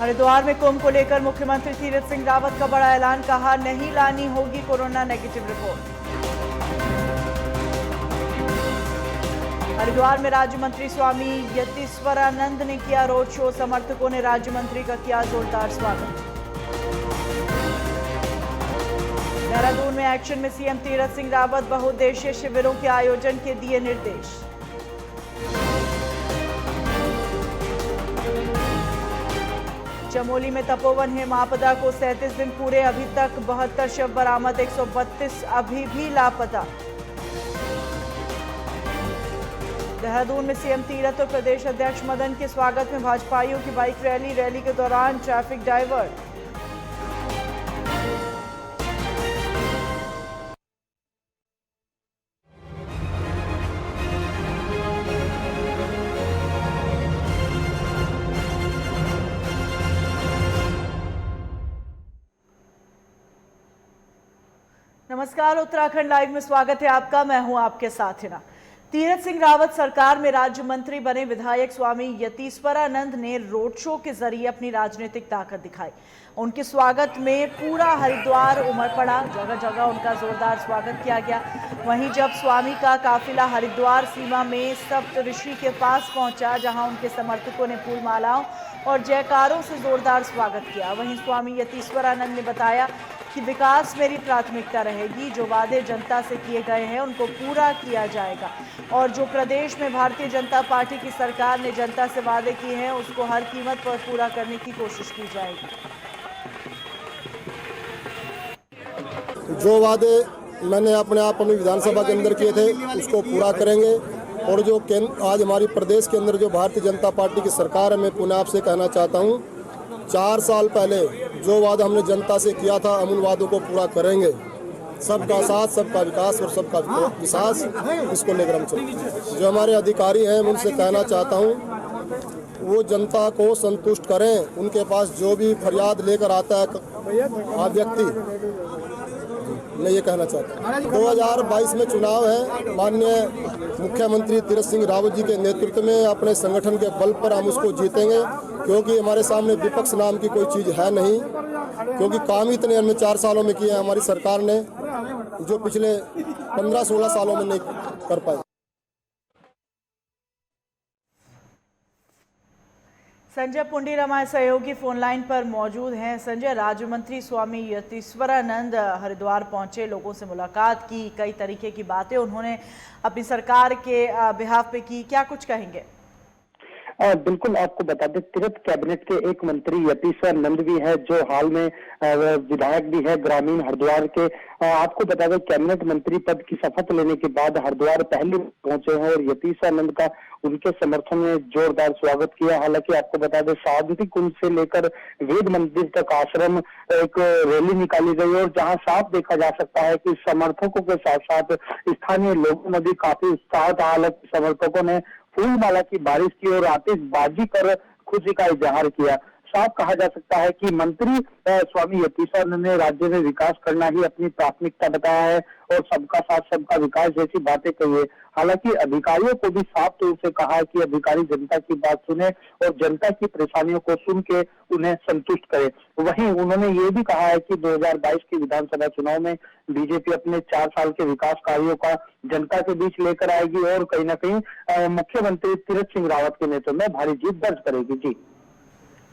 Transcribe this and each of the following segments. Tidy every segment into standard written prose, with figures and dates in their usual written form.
हरिद्वार में कुंभ को लेकर मुख्यमंत्री तीरथ सिंह रावत का बड़ा ऐलान, कहा नहीं लानी होगी कोरोना नेगेटिव रिपोर्ट। हरिद्वार में राज्य मंत्री स्वामी यतीश्वरानंद ने किया रोड शो, समर्थकों ने राज्य मंत्री का किया जोरदार स्वागत। देहरादून में एक्शन में सीएम तीरथ सिंह रावत, बहुउद्देशीय शिविरों के आयोजन के दिए निर्देश। चमोली में तपोवन हिम आपदा को 37 दिन पूरे, अभी तक 72 शव बरामद, 132 अभी भी लापता। देहरादून में सीएम तीरथ और प्रदेश अध्यक्ष मदन के स्वागत में भाजपाइयों की बाइक रैली के दौरान ट्रैफिक डाइवर्ट। नमस्कार, उत्तराखंड लाइव में स्वागत है आपका। मैं हूं आपके साथ हिना। तीरथ सिंह रावत सरकार में राज्य मंत्री बने विधायक स्वामी यतीश्वरानंद ने रोड शो के जरिए अपनी राजनीतिक ताकत दिखाई। उनके स्वागत में पूरा हरिद्वार उमड़ पड़ा, जगह जगह उनका जोरदार स्वागत किया गया। वहीं जब स्वामी का काफिला हरिद्वार सीमा में सप्तऋषि के पास पहुंचा, जहां उनके समर्थकों ने फूल मालाओं और जयकारों से जोरदार स्वागत किया, वहीं स्वामी यतीश्वरानंद ने बताया कि विकास मेरी प्राथमिकता रहेगी। जो वादे जनता से किए गए हैं उनको पूरा किया जाएगा, और जो प्रदेश में भारतीय जनता पार्टी की सरकार ने जनता से वादे किए हैं उसको हर कीमत पर पूरा करने की कोशिश की जाएगी। जो वादे मैंने अपनी विधानसभा के अंदर किए थे उसको पूरा करेंगे, और जो आज हमारी प्रदेश के अंदर जो भारतीय जनता पार्टी की सरकार है, मैं पुनः आपसे कहना चाहता हूँ, 4 साल पहले जो वादा हमने जनता से किया था हम उन वादों को पूरा करेंगे। सबका साथ, सबका विकास और सबका विश्वास, इसको लेकर हम चलेंगे। जो हमारे अधिकारी हैं मैं उनसे कहना चाहता हूं वो जनता को संतुष्ट करें। उनके पास जो भी फरियाद लेकर आता है व्यक्ति, मैं ये कहना चाहता हूँ 2022 में चुनाव है। माननीय मुख्यमंत्री तीरथ सिंह रावत जी के नेतृत्व में अपने संगठन के बल पर हम उसको जीतेंगे, क्योंकि हमारे सामने विपक्ष नाम की कोई चीज़ है नहीं, क्योंकि काम इतने हमने 4 सालों में किए हैं हमारी सरकार ने, जो पिछले 15-16 सालों में नहीं कर पाए। संजय पुंडीर हमारे सहयोगी फोन लाइन पर मौजूद हैं। संजय, राज्य मंत्री स्वामी यतीश्वरानंद हरिद्वार पहुंचे, लोगों से मुलाकात की, कई तरीके की बातें उन्होंने अपनी सरकार के बिहाफ पे की, क्या कुछ कहेंगे? बिल्कुल, आपको बता दें तीरथ कैबिनेट के एक मंत्री यतीश्वरानंद भी है, जो हाल में विधायक भी है ग्रामीण हरिद्वार के। आपको बता दें कैबिनेट मंत्री पद की शपथ लेने के बाद हरिद्वार पहले पहुंचे हैं, और यतीश्वरानंद का उनके समर्थन में जोरदार स्वागत किया। हालांकि आपको बता दें शांति कुंज से लेकर वेद मंदिर तक आश्रम एक रैली निकाली गई, और जहां साफ देखा जा सकता है कि समर्थकों के साथ साथ स्थानीय लोगों में भी काफी उत्साह था। हालांकि समर्थकों ने फूलमाला की बारिश की और आतिशबाजी कर खुशी का इजहार किया। साफ कहा जा सकता है कि मंत्री स्वामी यतीश्वरानंद ने राज्य में विकास करना ही अपनी प्राथमिकता बताया है, और सबका साथ सबका विकास जैसी बातें कही है। हालांकि अधिकारियों को भी साफ तौर से कहा है कि अधिकारी जनता की बात सुने और जनता की परेशानियों को सुन के उन्हें संतुष्ट करे। वहीं उन्होंने ये भी कहा है कि 2022 के विधानसभा चुनाव में बीजेपी अपने 4 साल के विकास कार्यों का जनता के बीच लेकर आएगी, और कहीं ना कहीं मुख्यमंत्री तीरथ सिंह रावत के नेतृत्व में भारी जीत दर्ज करेगी। जी,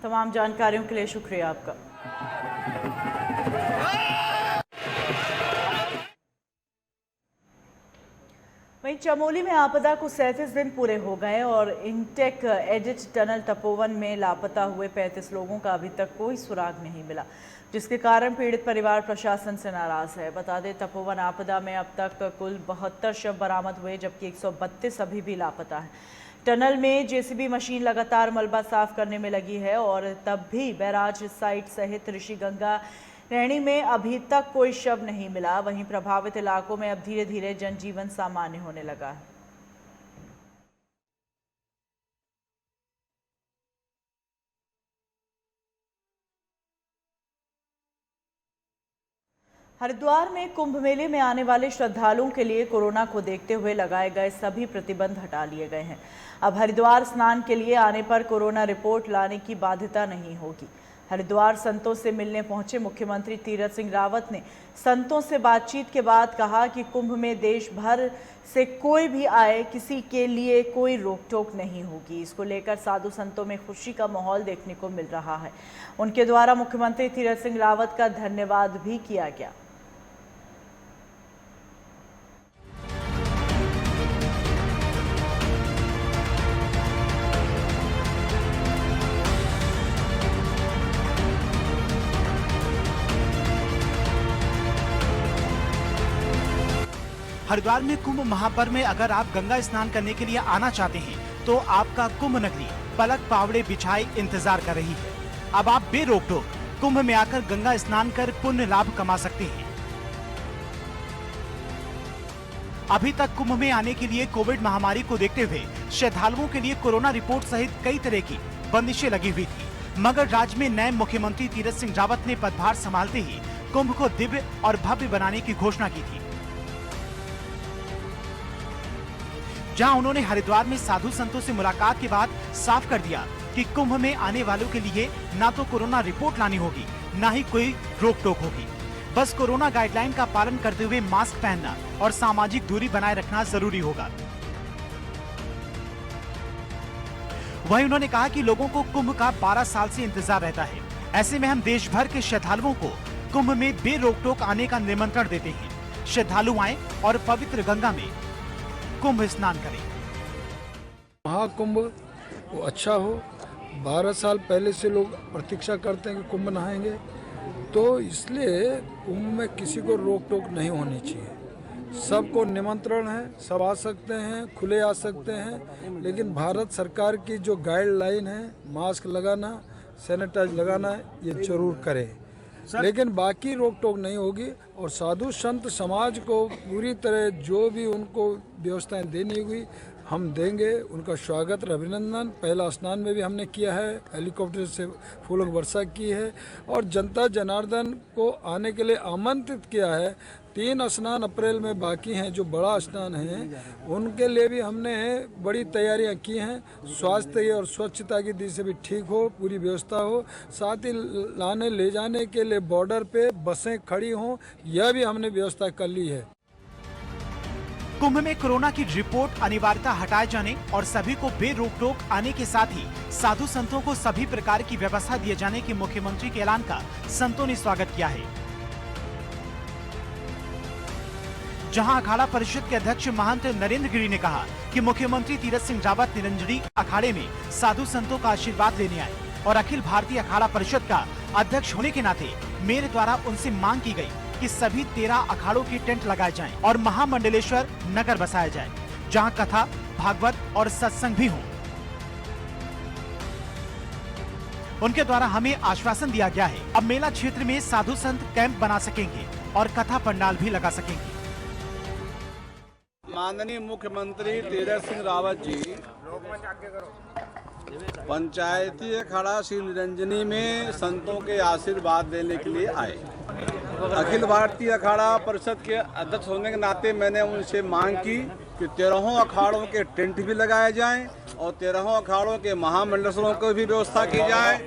तमाम जानकारियों के लिए शुक्रिया आपका। वहीं चमोली में आपदा को 37 दिन पूरे हो गए, और इंटेक एडिट टनल तपोवन में लापता हुए 35 लोगों का अभी तक कोई सुराग नहीं मिला, जिसके कारण पीड़ित परिवार प्रशासन से नाराज है। बता दें तपोवन आपदा में अब तक कुल 72 शव बरामद हुए, जबकि 132 अभी भी लापता है। टनल में जेसीबी मशीन लगातार मलबा साफ करने में लगी है, और तब भी बैराज साइट सहित ऋषिगंगा रैणी में अभी तक कोई शव नहीं मिला। वहीं प्रभावित इलाकों में अब धीरे धीरे जनजीवन सामान्य होने लगा है। हरिद्वार में कुंभ मेले में आने वाले श्रद्धालुओं के लिए कोरोना को देखते हुए लगाए गए सभी प्रतिबंध हटा लिए गए हैं। अब हरिद्वार स्नान के लिए आने पर कोरोना रिपोर्ट लाने की बाध्यता नहीं होगी। हरिद्वार संतों से मिलने पहुंचे मुख्यमंत्री तीरथ सिंह रावत ने संतों से बातचीत के बाद कहा कि कुंभ में देश भर से कोई भी आए, किसी के लिए कोई रोक टोक नहीं होगी। इसको लेकर साधु संतों में खुशी का माहौल देखने को मिल रहा है। उनके द्वारा मुख्यमंत्री तीरथ सिंह रावत का धन्यवाद भी किया गया। हरिद्वार में कुंभ महापर्व में अगर आप गंगा स्नान करने के लिए आना चाहते हैं तो आपका कुंभ नगरी पलक पावड़े बिछाए इंतजार कर रही है। अब आप बेरोक टोक कुंभ में आकर गंगा स्नान कर पुण्य लाभ कमा सकते हैं। अभी तक कुंभ में आने के लिए कोविड महामारी को देखते हुए श्रद्धालुओं के लिए कोरोना रिपोर्ट सहित कई तरह की बंदिशें लगी हुई थी, मगर राज्य में नए मुख्यमंत्री तीरथ सिंह रावत ने पदभार संभालते ही कुंभ को दिव्य और भव्य बनाने की घोषणा की थी। जहां उन्होंने हरिद्वार में साधु संतों से मुलाकात के बाद साफ कर दिया कि कुंभ में आने वालों के लिए ना तो कोरोना रिपोर्ट लानी होगी, ना ही कोई रोक टोक होगी। बस कोरोना गाइडलाइन का पालन करते हुए मास्क पहनना और सामाजिक दूरी बनाए रखना जरूरी होगा। वहीं उन्होंने कहा कि लोगों को कुंभ का 12 साल से इंतजार रहता है। ऐसे में हम देश भर के श्रद्धालुओं को कुंभ में बेरोक टोक आने का निमंत्रण देते हैं। श्रद्धालु आएं और पवित्र गंगा में कुंभ स्नान करें। महाकुंभ वो अच्छा हो। 12 साल पहले से लोग प्रतीक्षा करते हैं कि कुंभ नहाएंगे, तो इसलिए कुंभ में किसी को रोक टोक नहीं होनी चाहिए। सबको निमंत्रण है, सब आ सकते हैं, खुले आ सकते हैं, लेकिन भारत सरकार की जो गाइडलाइन है, मास्क लगाना, सैनिटाइज लगाना, ये जरूर करें। लेकिन बाकी रोक टोक नहीं होगी और साधु संत समाज को पूरी तरह जो भी उनको व्यवस्थाएं देनी होगी हम देंगे। उनका स्वागत और अभिनंदन पहला स्नान में भी हमने किया है, हेलीकॉप्टर से फूलों की वर्षा की है और जनता जनार्दन को आने के लिए आमंत्रित किया है। 3 स्नान अप्रैल में बाकी हैं, जो बड़ा स्नान है उनके लिए भी हमने बड़ी तैयारियां की हैं। स्वास्थ्य और स्वच्छता की दृष्टि से भी ठीक हो, पूरी व्यवस्था हो, साथ ही लाने ले जाने के लिए बॉर्डर पे बसें खड़ी हों, यह भी हमने व्यवस्था कर ली है। कुंभ में कोरोना की रिपोर्ट अनिवार्यता हटाए जाने और सभी को बेरोक टोक आने के साथ ही साधु संतों को सभी प्रकार की व्यवस्था दिए जाने के मुख्यमंत्री के ऐलान का संतों ने स्वागत किया है। जहां अखाड़ा परिषद के अध्यक्ष महंत नरेंद्र गिरी ने कहा कि मुख्यमंत्री तीरथ सिंह रावत निरंजनी अखाड़े में साधु संतों का आशीर्वाद लेने आए और अखिल भारतीय अखाड़ा परिषद का अध्यक्ष होने के नाते मेरे द्वारा उनसे मांग की गई कि सभी 13 अखाड़ों के टेंट लगाए जाएं और महामंडलेश्वर नगर बसाया जाए, जहां कथा, भागवत और सत्संग भी हों। उनके द्वारा हमें आश्वासन दिया गया है, अब मेला क्षेत्र में साधु संत कैंप बना सकेंगे और कथा पंडाल भी लगा सकेंगे। माननीय मुख्यमंत्री तीरथ सिंह रावत जी पंचायती अखाड़ा श्री निरंजनी में संतों के आशीर्वाद लेने के लिए आए। अखिल भारतीय अखाड़ा परिषद के अध्यक्ष होने के नाते मैंने उनसे मांग की कि 13 अखाड़ों के टेंट भी लगाए जाएं और 13 अखाड़ों के महामंडलेश्वरों को भी व्यवस्था की जाए,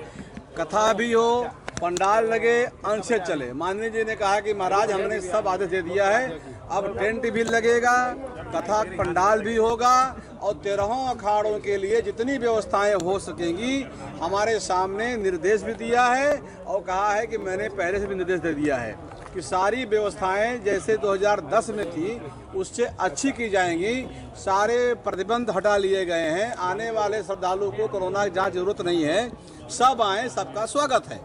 कथा भी हो, पंडाल लगे, अंश से चले। माननीय जी ने कहा कि महाराज हमने सब आदेश दे दिया है, अब टेंट भी लगेगा, कथा पंडाल भी होगा और 13 अखाड़ों के लिए जितनी व्यवस्थाएं हो सकेंगी हमारे सामने निर्देश भी दिया है और कहा है कि मैंने पहले से भी निर्देश दे दिया है कि सारी व्यवस्थाएं जैसे 2010 में थी उससे अच्छी की जाएंगी। सारे प्रतिबंध हटा लिए गए हैं, आने वाले श्रद्धालुओं को कोरोना की जांच जरूरत नहीं है, सब आए, सबका स्वागत है।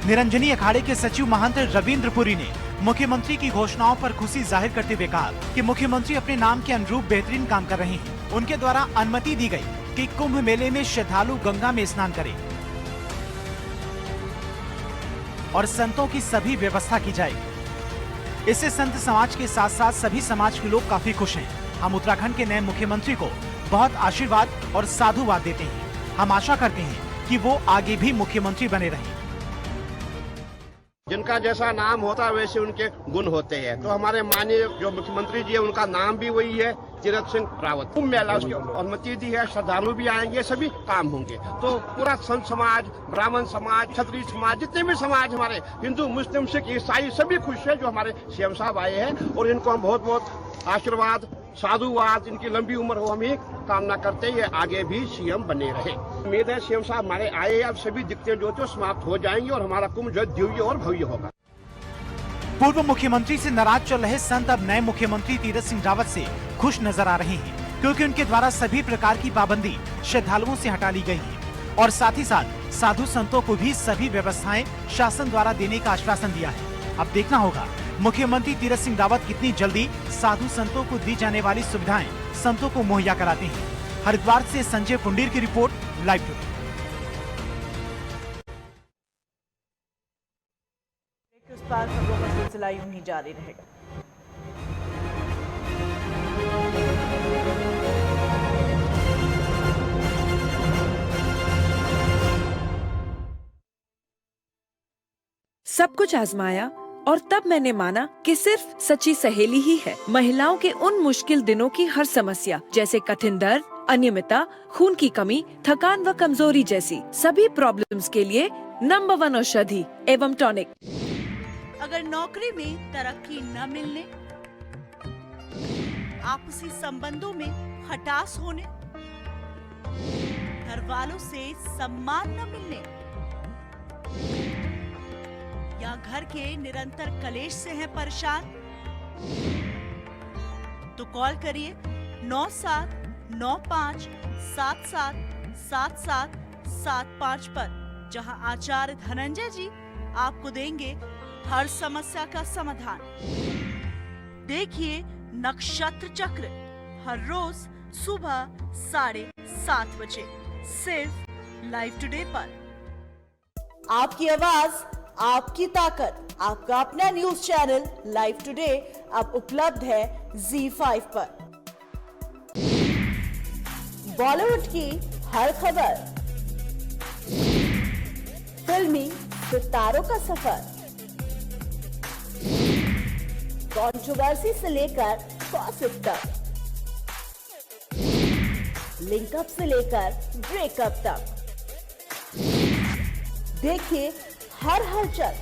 निरंजनी अखाड़े के सचिव महंत रविंद्र पुरी ने मुख्यमंत्री की घोषणाओं पर खुशी जाहिर करते हुए कहा कि मुख्यमंत्री अपने नाम के अनुरूप बेहतरीन काम कर रहे हैं। उनके द्वारा अनुमति दी गई कि कुंभ मेले में श्रद्धालु गंगा में स्नान करें और संतों की सभी व्यवस्था की जाएगी। इससे संत समाज के साथ साथ सभी समाज के लोग काफी खुश हैं। हम उत्तराखंड के नए मुख्यमंत्री को बहुत आशीर्वाद और साधुवाद देते हैं। हम आशा करते हैं कि वो आगे भी मुख्यमंत्री बने रहें। जिनका जैसा नाम होता है वैसे उनके गुण होते हैं। तो हमारे माननीय जो मुख्यमंत्री जी है उनका नाम भी वही है, तीरथ सिंह रावत। कुंभ मेला उसकी अनुमति दी है, श्रद्धालु भी आएंगे, सभी काम होंगे। तो पूरा संत समाज, ब्राह्मण समाज, क्षत्रिय समाज, जितने भी समाज हमारे हिंदू, मुस्लिम, सिख, ईसाई सभी खुश है जो हमारे सीएम साहब आए हैं। और इनको हम बहुत बहुत आशीर्वाद, साधुवाद, इनकी लंबी उम्र हो, हम ये कामना करते हैं ये आगे भी सीएम बने रहे। उम्मीद है सीएम साहब हमारे आए, अब सभी दिक्कतें जो थे समाप्त हो जाएंगी और हमारा कुंभ जो दिव्य और भव्य होगा। पूर्व मुख्यमंत्री से नाराज चल रहे संत अब नए मुख्यमंत्री तीरथ सिंह रावत से खुश नजर आ रहे हैं, क्योंकि उनके द्वारा सभी प्रकार की पाबंदी श्रद्धालुओं से हटा ली गई है और साथ ही साथ साधु संतों को भी सभी व्यवस्थाएं शासन द्वारा देने का आश्वासन दिया है। अब देखना होगा मुख्यमंत्री तीरथ सिंह रावत कितनी जल्दी साधु संतों को दी जाने वाली सुविधाएं संतों को मुहैया कराते हैं। हरिद्वार से संजय पुंडीर की रिपोर्ट, लाइव टुडे। इस बार खबरों का सिलसिला यूं ही जारी रहेगा। सब कुछ आजमाया और तब मैंने माना कि सिर्फ सच्ची सहेली ही है महिलाओं के उन मुश्किल दिनों की हर समस्या, जैसे कठिन दर्द, अनियमितता, खून की कमी, थकान व कमजोरी जैसी सभी प्रॉब्लम्स के लिए नंबर 1 औषधि एवं टॉनिक। अगर नौकरी में तरक्की न मिलने, आपसी संबंधों में खटास होने, घर वालों से सम्मान न मिलने या घर के निरंतर कलेश से हैं परेशान, तो कॉल करिए 9795777775 पर, जहां आचार्य धनंजय जी आपको देंगे हर समस्या का समाधान। देखिए नक्षत्र चक्र हर रोज सुबह 7:30 बजे सिर्फ लाइव टुडे पर। आपकी आवाज, आपकी ताकत, आपका अपना न्यूज चैनल लाइव टुडे अब उपलब्ध है ZEE5 पर। बॉलीवुड की हर खबर, फिल्मी सितारों का सफर, कंट्रोवर्सी से लेकर गॉसिप तक, लिंकअप से लेकर ब्रेकअप तक, देखिए हर हलचल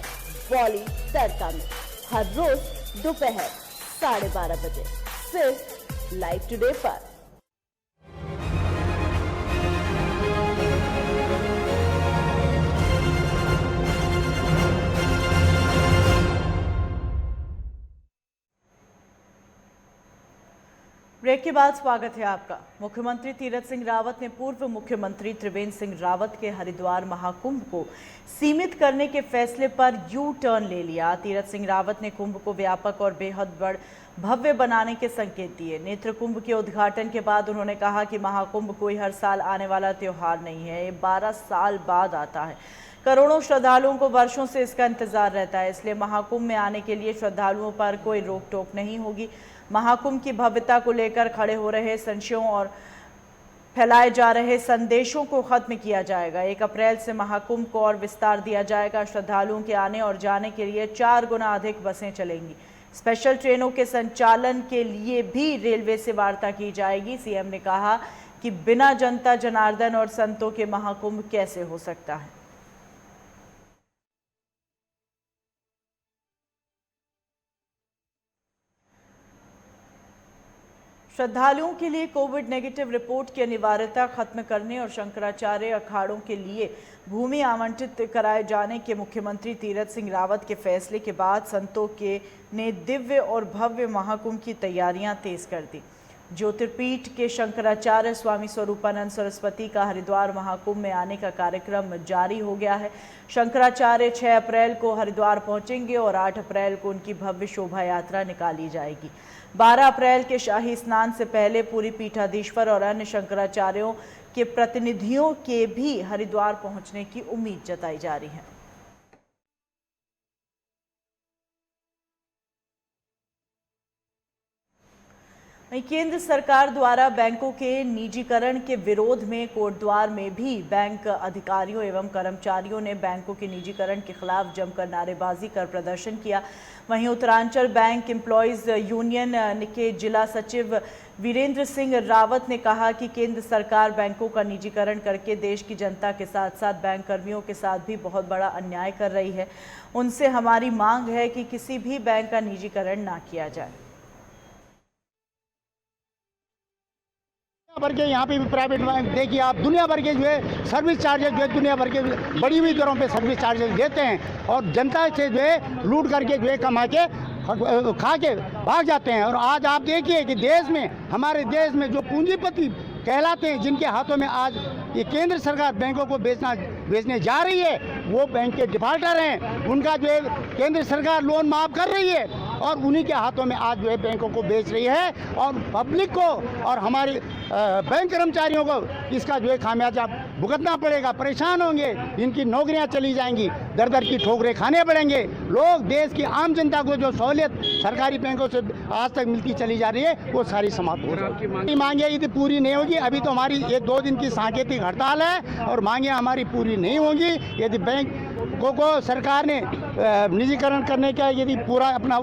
बॉली तड़का में हर रोज दोपहर 12:30 बजे सिर्फ लाइव टुडे पर। ब्रेक के बाद स्वागत है आपका। मुख्यमंत्री तीरथ सिंह रावत ने पूर्व मुख्यमंत्री त्रिवेंद्र सिंह रावत के हरिद्वार महाकुंभ को सीमित करने के फैसले पर यू टर्न ले लिया। तीरथ सिंह रावत ने कुंभ को व्यापक और बेहद भव्य बनाने के संकेत दिए। नेत्र कुंभ के उद्घाटन के बाद उन्होंने कहा कि महाकुंभ कोई हर साल आने वाला त्योहार नहीं है, ये 12 साल बाद आता है। करोड़ों श्रद्धालुओं को वर्षों से इसका इंतजार रहता है, इसलिए महाकुंभ में आने के लिए श्रद्धालुओं पर कोई रोक टोक नहीं होगी। महाकुंभ की भव्यता को लेकर खड़े हो रहे संशयों और फैलाए जा रहे संदेशों को खत्म किया जाएगा। 1 अप्रैल से महाकुंभ को और विस्तार दिया जाएगा। श्रद्धालुओं के आने और जाने के लिए 4 गुना अधिक बसें चलेंगी। स्पेशल ट्रेनों के संचालन के लिए भी रेलवे से वार्ता की जाएगी। सीएम ने कहा कि बिना जनता जनार्दन और संतों के महाकुंभ कैसे हो सकता है। श्रद्धालुओं के लिए कोविड नेगेटिव रिपोर्ट की अनिवार्यता खत्म करने और शंकराचार्य अखाड़ों के लिए भूमि आवंटित कराए जाने के मुख्यमंत्री तीरथ सिंह रावत के फैसले के बाद संतों ने दिव्य और भव्य महाकुंभ की तैयारियां तेज कर दी। ज्योतिर्पीठ के शंकराचार्य स्वामी स्वरूपानंद सरस्वती का हरिद्वार महाकुंभ में आने का कार्यक्रम जारी हो गया है। शंकराचार्य 6 अप्रैल को हरिद्वार पहुंचेंगे और 8 अप्रैल को उनकी भव्य शोभा यात्रा निकाली जाएगी। 12 अप्रैल के शाही स्नान से पहले पूरी पीठाधीश्वर और अन्य शंकराचार्यों के प्रतिनिधियों के भी हरिद्वार पहुंचने की उम्मीद जताई जा रही है। वहीं केंद्र सरकार द्वारा बैंकों के निजीकरण के विरोध में कोटद्वार में भी बैंक अधिकारियों एवं कर्मचारियों ने बैंकों के निजीकरण के खिलाफ जमकर नारेबाजी कर प्रदर्शन किया। वहीं उत्तरांचल बैंक एम्प्लॉयज यूनियन के जिला सचिव वीरेंद्र सिंह रावत ने कहा कि केंद्र सरकार बैंकों का निजीकरण करके देश की जनता के साथ साथ बैंक कर्मियों के साथ भी बहुत बड़ा अन्याय कर रही है। उनसे हमारी मांग है कि किसी भी बैंक का निजीकरण ना किया जाए। भर के यहाँ पे भी प्राइवेट बैंक देखिए आप, दुनिया भर के जो है सर्विस चार्जेस जो है दुनिया भर के बड़ी हुई दरों पे सर्विस चार्जेस देते हैं और जनता से जो है लूट करके जो है कमा के खा के भाग जाते हैं। और आज आप देखिए कि देश में, हमारे देश में जो पूंजीपति कहलाते हैं, जिनके हाथों में आज ये केंद्र सरकार बैंकों को बेचने जा रही है, वो बैंक के डिफाल्टर हैं। उनका जो है केंद्र सरकार लोन माफ कर रही है और उन्हीं के हाथों में आज जो है बैंकों को बेच रही है और पब्लिक को और हमारे बैंक कर्मचारियों को इसका जो है खामियाजा भुगतना पड़ेगा। परेशान होंगे, इनकी नौकरियां चली जाएंगी, दर दर की ठोकरें खाने पड़ेंगे। लोग, देश की आम जनता को जो सहूलियत सरकारी बैंकों से आज तक मिलती चली जा रही है वो सारी समाप्त हो जाएगी। मांगे यदि पूरी नहीं होगी, अभी तो हमारी 1-2 दिन की सांकेतिक हड़ताल है और मांगे हमारी पूरी नहीं होंगी। यदि बैंकों को सरकार ने निजीकरण करने का यदि पूरा अपना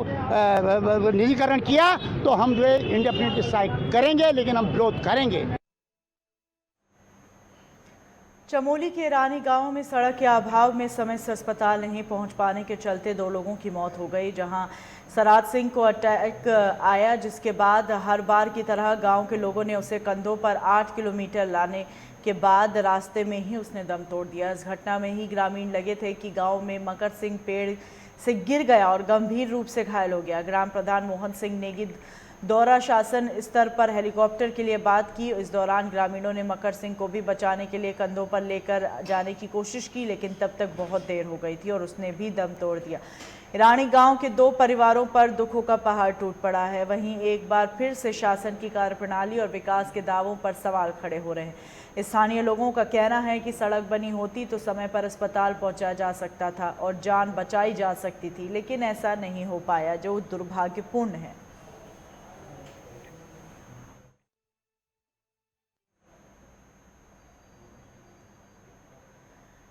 निजीकरण किया तो हम जो है इंडेफिनिट स्ट्राइक करेंगे, लेकिन हम विरोध करेंगे। चमोली के रानी गांव में सड़क के अभाव में समय से अस्पताल नहीं पहुंच पाने के चलते 2 लोगों की मौत हो गई। जहां सराज सिंह को अटैक आया, जिसके बाद हर बार की तरह गांव के लोगों ने उसे कंधों पर 8 किलोमीटर लाने के बाद रास्ते में ही उसने दम तोड़ दिया। इस घटना में ही ग्रामीण लगे थे कि गांव में मकर सिंह पेड़ से गिर गया और गंभीर रूप से घायल हो गया। ग्राम प्रधान मोहन सिंह नेगी दौरा शासन स्तर पर हेलीकॉप्टर के लिए बात की। इस दौरान ग्रामीणों ने मकर सिंह को भी बचाने के लिए कंधों पर लेकर जाने की कोशिश की, लेकिन तब तक बहुत देर हो गई थी और उसने भी दम तोड़ दिया। रानी गांव के 2 परिवारों पर दुखों का पहाड़ टूट पड़ा है। वहीं एक बार फिर से शासन की कार्यप्रणाली और विकास के दावों पर सवाल खड़े हो रहे हैं। स्थानीय लोगों का कहना है कि सड़क बनी होती तो समय पर अस्पताल पहुंचा जा सकता था और जान बचाई जा सकती थी, लेकिन ऐसा नहीं हो पाया, जो दुर्भाग्यपूर्ण है।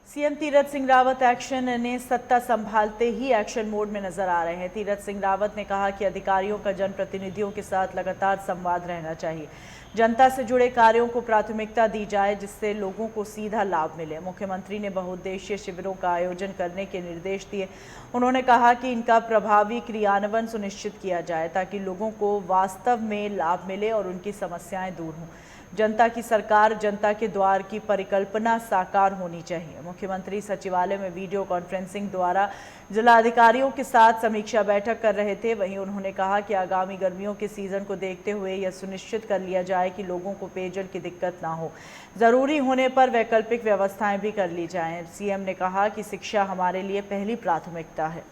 सीएम तीरथ सिंह रावत एक्शन ने सत्ता संभालते ही एक्शन मोड में नजर आ रहे हैं। तीरथ सिंह रावत ने कहा कि अधिकारियों का जनप्रतिनिधियों के साथ लगातार संवाद रहना चाहिए। जनता से जुड़े कार्यों को प्राथमिकता दी जाए, जिससे लोगों को सीधा लाभ मिले। मुख्यमंत्री ने बहुउद्देशीय शिविरों का आयोजन करने के निर्देश दिए। उन्होंने कहा कि इनका प्रभावी क्रियान्वयन सुनिश्चित किया जाए ताकि लोगों को वास्तव में लाभ मिले और उनकी समस्याएं दूर हों। जनता की सरकार, जनता के द्वार की परिकल्पना साकार होनी चाहिए। मुख्यमंत्री सचिवालय में वीडियो कॉन्फ्रेंसिंग द्वारा जिलाधिकारियों के साथ समीक्षा बैठक कर रहे थे। वहीं उन्होंने कहा कि आगामी गर्मियों के सीजन को देखते हुए यह सुनिश्चित कर लिया जाए कि लोगों को पेयजल की दिक्कत ना हो। जरूरी होने पर वैकल्पिक व्यवस्थाएं भी कर ली जाएं। सीएम ने कहा कि शिक्षा हमारे लिए पहली प्राथमिकता है।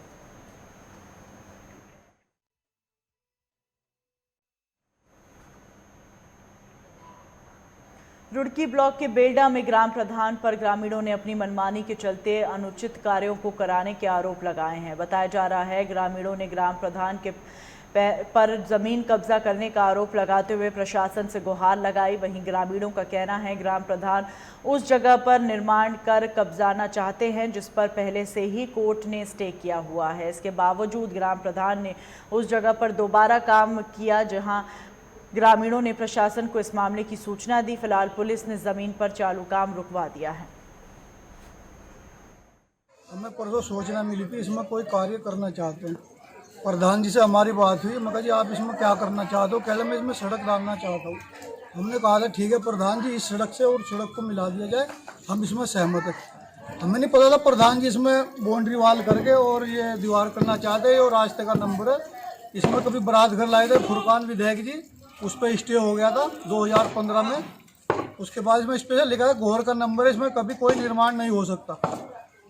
रुड़की ब्लॉक के बेलडा में ग्राम प्रधान पर ग्रामीणों ने अपनी मनमानी के चलते अनुचित कार्यों को कराने के आरोप लगाए हैं। बताया जा रहा है ग्रामीणों ने ग्राम प्रधान के पर जमीन कब्जा करने का आरोप लगाते हुए प्रशासन से गुहार लगाई। वहीं ग्रामीणों का कहना है ग्राम प्रधान उस जगह पर निर्माण कर कब्जाना चाहते हैं जिस पर पहले से ही कोर्ट ने स्टे किया हुआ है। इसके बावजूद ग्राम प्रधान ने उस जगह पर दोबारा काम किया, जहां ग्रामीणों ने प्रशासन को इस मामले की सूचना दी। फिलहाल पुलिस ने जमीन पर चालू काम रुकवा दिया है। हमें परसों सूचना मिली थी इसमें कोई कार्य करना चाहते हैं। प्रधान जी से हमारी बात हुई, मैं कहा जी आप इसमें क्या करना चाहते हो? कह रहे मैं इसमें सड़क डालना चाहता हूँ। हमने कहा था ठीक है प्रधान जी, इस सड़क से और सड़क को मिला दिया जाए, हम इसमें सहमत हैं। हमें नहीं पता था प्रधान जी इसमें बाउंड्री वाल करके और ये दीवार करना चाहते हैं और रास्ते का नंबर है। इसमें कभी बारात घर लाए थे फुरकान विधायक जी, उस पर स्टे हो गया था 2015 में। उसके बाद इसमें स्पेशल लिखा है घोर का नंबर है, इसमें कभी कोई निर्माण नहीं हो सकता।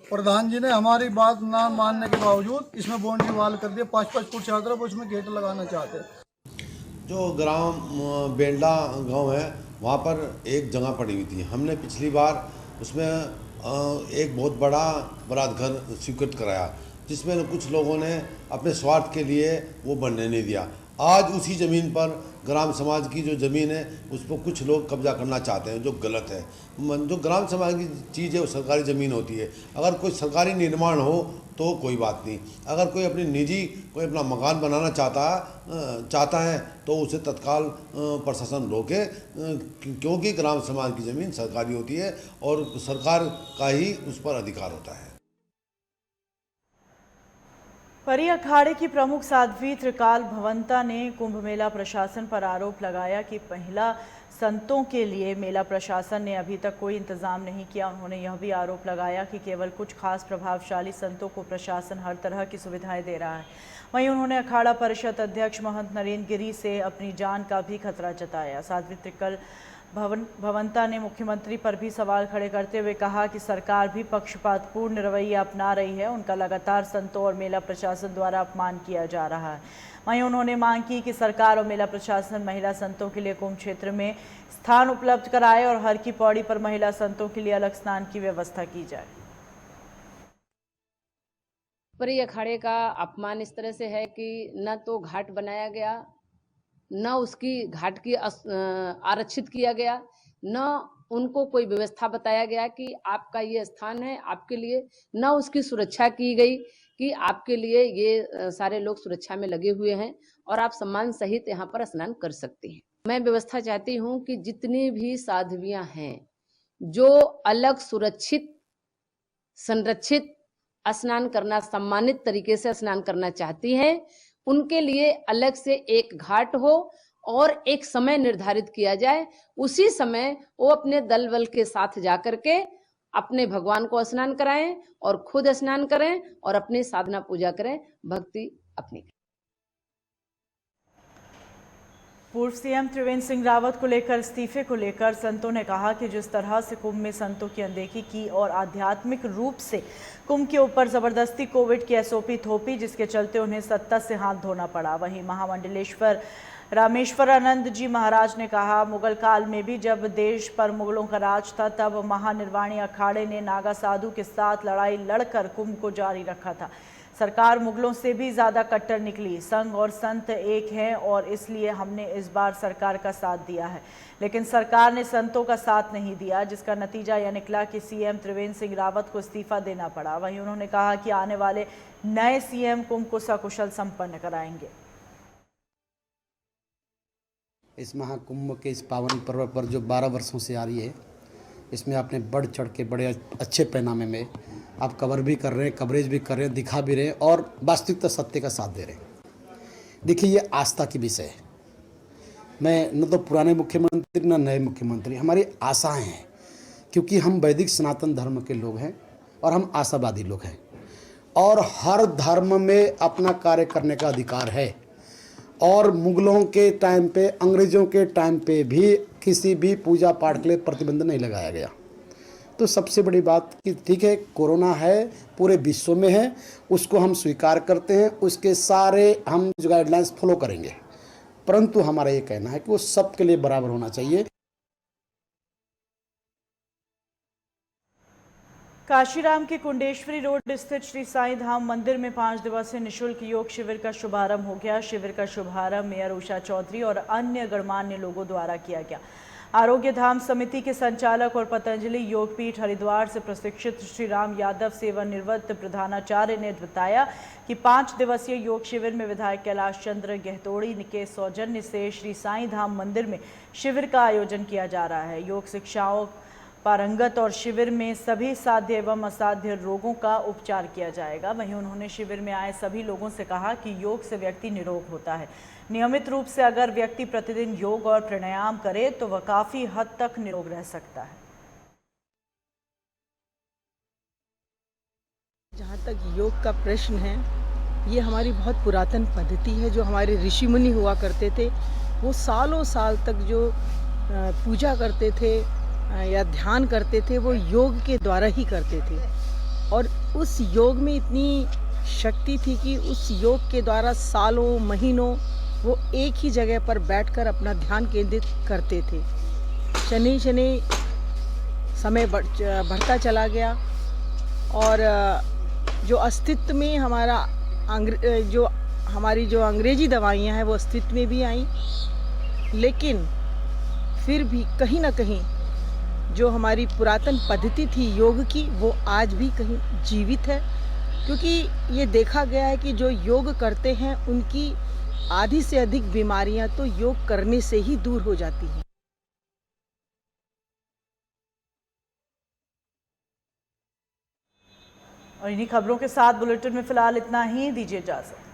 प्रधान जी ने हमारी बात ना मानने के बावजूद इसमें बाउंड्री वाल कर दिया। 5-5 फुट चार तरफ उसमें गेट लगाना चाहते हैं। जो ग्राम बेलडा गांव है वहाँ पर एक जगह पड़ी हुई थी। हमने पिछली बार उसमें एक बहुत बड़ा बारात घर स्वीकृत कराया, जिसमें कुछ लोगों ने अपने स्वार्थ के लिए वो बनने नहीं दिया। आज उसी ज़मीन पर ग्राम समाज की जो ज़मीन है उस पर कुछ लोग कब्जा करना चाहते हैं, जो गलत है। जो ग्राम समाज की चीज़ है वो सरकारी ज़मीन होती है। अगर कोई सरकारी निर्माण हो तो कोई बात नहीं, अगर कोई अपनी निजी कोई अपना मकान बनाना चाहता है तो उसे तत्काल प्रशासन रोके, क्योंकि ग्राम समाज की ज़मीन सरकारी होती है और सरकार का ही उस पर अधिकार होता है। परी अखाड़े की प्रमुख साध्वी त्रिकाल भवंता ने कुंभ मेला प्रशासन पर आरोप लगाया कि महिला संतों के लिए मेला प्रशासन ने अभी तक कोई इंतजाम नहीं किया। उन्होंने यह भी आरोप लगाया कि केवल कुछ खास प्रभावशाली संतों को प्रशासन हर तरह की सुविधाएं दे रहा है। वहीं उन्होंने अखाड़ा परिषद अध्यक्ष महंत नरेंद्र गिरी से अपनी जान का भी खतरा जताया। साध्वी त्रिकाल भवंता ने मुख्यमंत्री पर भी सवाल खड़े करते हुए कहा कि सरकार भी पक्षपातपूर्ण रवैया अपना रही है। उनका लगातार संतों और मेला प्रशासन द्वारा अपमान किया जा रहा है। वहीं उन्होंने मांग की कि सरकार और मेला प्रशासन महिला संतों के लिए कुंभ क्षेत्र में स्थान उपलब्ध कराए और हर की पौड़ी पर महिला संतों के लिए अलग स्नान की व्यवस्था की जाए। परी अखाड़े का अपमान इस तरह से है कि न तो घाट बनाया गया, न उसकी घाट की आरक्षित किया गया, न उनको कोई व्यवस्था बताया गया कि आपका ये स्थान है आपके लिए, न उसकी सुरक्षा की गई कि आपके लिए ये सारे लोग सुरक्षा में लगे हुए हैं और आप सम्मान सहित यहाँ पर स्नान कर सकते हैं। मैं व्यवस्था चाहती हूँ कि जितनी भी साध्वियाँ हैं जो अलग सुरक्षित संरक्षित स्नान करना, सम्मानित तरीके से स्नान करना चाहती हैं, उनके लिए अलग से एक घाट हो और एक समय निर्धारित किया जाए। उसी समय वो अपने दल बल के साथ जाकर के अपने भगवान को स्नान कराएं और खुद स्नान करें और अपनी साधना पूजा करें, भक्ति अपनी। पूर्व सीएम त्रिवेंद्र सिंह रावत को लेकर इस्तीफे को लेकर संतों ने कहा कि जिस तरह से कुंभ में संतों की अनदेखी की और आध्यात्मिक रूप से कुंभ के ऊपर जबरदस्ती कोविड की एसओपी थोपी, जिसके चलते उन्हें सत्ता से हाथ धोना पड़ा। वहीं महामंडलेश्वर रामेश्वरानंद जी महाराज ने कहा, मुगल काल में भी जब देश पर मुगलों का राज था तब महानिर्वाणी अखाड़े ने नागा साधु के साथ लड़ाई लड़कर कुंभ को जारी रखा था। सरकार मुगलों से भी ज़्यादा कट्टर निकली। संघ और संत एक हैं और इसलिए हमने इस बार सरकार का साथ दिया है, लेकिन सरकार ने संतों का साथ नहीं दिया, जिसका नतीजा यह निकला कि सीएम त्रिवेंद्र सिंह रावत को इस्तीफा देना पड़ा। वहीं उन्होंने कहा कि आने वाले नए सीएम कुंभ को सकुशल संपन्न कराएंगे। इस महाकुंभ के इस पावन पर्व पर जो 12 वर्षों से आ रही है, इसमें आपने बढ़ चढ़ के बड़े अच्छे पैमाने में आप कवर भी कर रहे हैं, कवरेज भी कर रहे हैं, दिखा भी रहे हैं और वास्तविकता सत्य का साथ दे रहे हैं। देखिए, ये आस्था की विषय है। मैं न तो पुराने मुख्यमंत्री न नए मुख्यमंत्री, हमारी आशाएं हैं, क्योंकि हम वैदिक सनातन धर्म के लोग हैं और हम आशावादी लोग हैं और हर धर्म में अपना कार्य करने का अधिकार है। और मुगलों के टाइम पे, अंग्रेज़ों के टाइम पे भी किसी भी पूजा पाठ के लिए प्रतिबंध नहीं लगाया गया। तो सबसे बड़ी बात कि ठीक है, कोरोना है, पूरे विश्व में है, उसको हम स्वीकार करते हैं, उसके सारे हम जो गाइडलाइंस फॉलो करेंगे, परंतु हमारा ये कहना है कि वो सबके लिए बराबर होना चाहिए। काशीराम के कुंडेश्वरी रोड स्थित श्री साईं धाम मंदिर में 5 दिवसीय निःशुल्क योग शिविर का शुभारंभ हो गया। शिविर का शुभारंभ मेयर उषा चौधरी और अन्य गणमान्य लोगों द्वारा किया गया। आरोग्य धाम समिति के संचालक और पतंजलि योगपीठ हरिद्वार से प्रशिक्षित श्री राम यादव सेवानिवृत्त प्रधानाचार्य ने बताया कि 5 दिवसीय योग शिविर में विधायक कैलाश चंद्र गहतोड़ी के सौजन्य से श्री साईं धाम मंदिर में शिविर का आयोजन किया जा रहा है। योग शिक्षाओं पारंगत और शिविर में सभी साध्य एवं असाध्य रोगों का उपचार किया जाएगा। वहीं उन्होंने शिविर में आए सभी लोगों से कहा कि योग से व्यक्ति निरोग होता है। नियमित रूप से अगर व्यक्ति प्रतिदिन योग और प्राणायाम करे तो वह काफी हद तक निरोग रह सकता है। जहाँ तक योग का प्रश्न है, ये हमारी बहुत पुरातन पद्धति है। जो हमारे ऋषि मुनि हुआ करते थे, वो सालों साल तक जो पूजा करते थे या ध्यान करते थे, वो योग के द्वारा ही करते थे। और उस योग में इतनी शक्ति थी कि उस योग के द्वारा सालों महीनों वो एक ही जगह पर बैठकर अपना ध्यान केंद्रित करते थे। शनि शनि समय बढ़ता चला गया और जो अस्तित्व में हमारा जो हमारी जो अंग्रेजी दवाइयाँ हैं वो अस्तित्व में भी आईं, लेकिन फिर भी कहीं ना कहीं जो हमारी पुरातन पद्धति थी योग की वो आज भी कहीं जीवित है, क्योंकि ये देखा गया है कि जो योग करते हैं उनकी आधी से अधिक बीमारियां तो योग करने से ही दूर हो जाती हैं। और इन्हीं खबरों के साथ बुलेटिन में फिलहाल इतना ही। दीजिए इजाजत।